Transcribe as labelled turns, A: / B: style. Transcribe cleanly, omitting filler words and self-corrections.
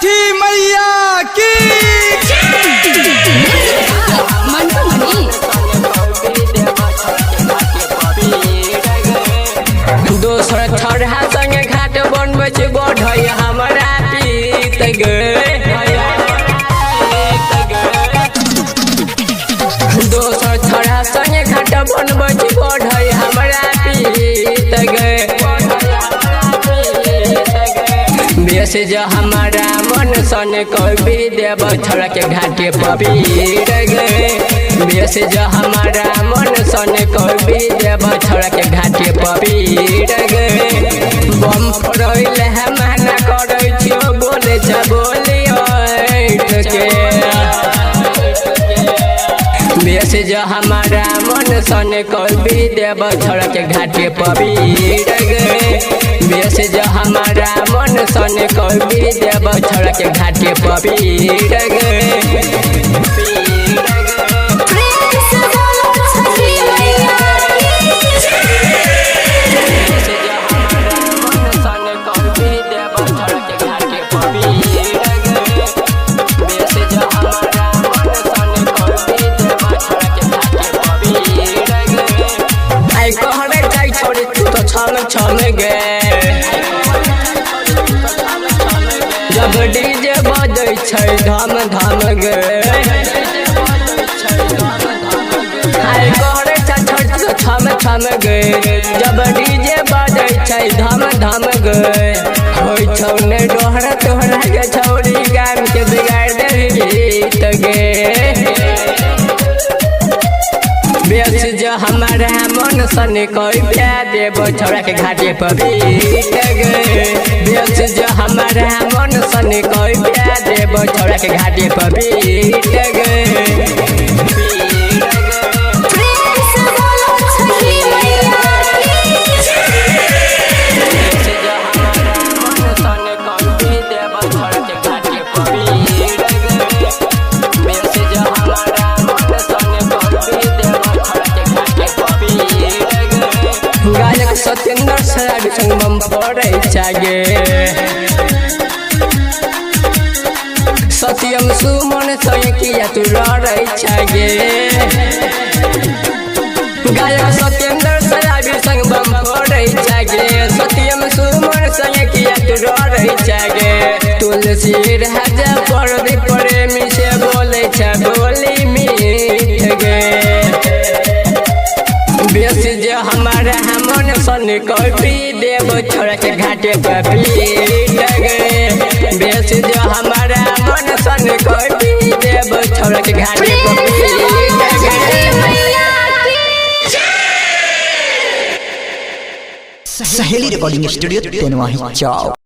A: छठी मैया की
B: दोसर छड़ा संगे घाट बनबै छै बढ़ै हमरा पीत गे। दोसर छड़ा संगे घाट बनबै छै बढ़ै हमरा पीत गे। बेस जो हमारा मन सन कभी देव छोड़ के घाटे पपीर गे। बेस जो हमारा मन सन कभी देव छोड़ के घाटे पपीर गे। बम फोड़ल है मना करे छियो बोले छ बोलियो के। बेस जो हमारा मन सन कभी देव छोड़ के घाटे पपीर गे। बेस जो हमारा मन सन कभी देव छोड़ के घाटे पपीर गे। छम गे जब डीजे बजै छै धम धम गे। आइ कहरे छम छम गे जब डीजे बजै छै धम धम गे। होइ छौ ने डोहरा तोहरा के छौरी गाम के बिगाड़ देबही त गे। बेस जो हमारा मन सन कोई प्यार देव छोड़ा के घाटे पपीर गे। बेस जो हमारा मन सन कोई प्यार देव छोड़ा के घाटे पपीर गे। सत्येंद्र सराबी संग बम फोड़ै छागे। सत्यम सुमन संग किया तू लड़ै छागे। गायक सत्येंद्र सराबी संग बम फोड़ै छागे। सत्यम सुमन संग किया तू लड़ै छागे। तुलसी राजा परदी प्रेमी से बोले छ बोली मीठ गे। बेस जो हमारा मन सन कभी देव छोड़ के घाटे पपीर गे। बेस जो हमारा मन सन कभी देव छोड़ के घाटे पपीर गे।
C: सहेली रिकॉर्डिंग स्टूडियो तेनवाही चौक।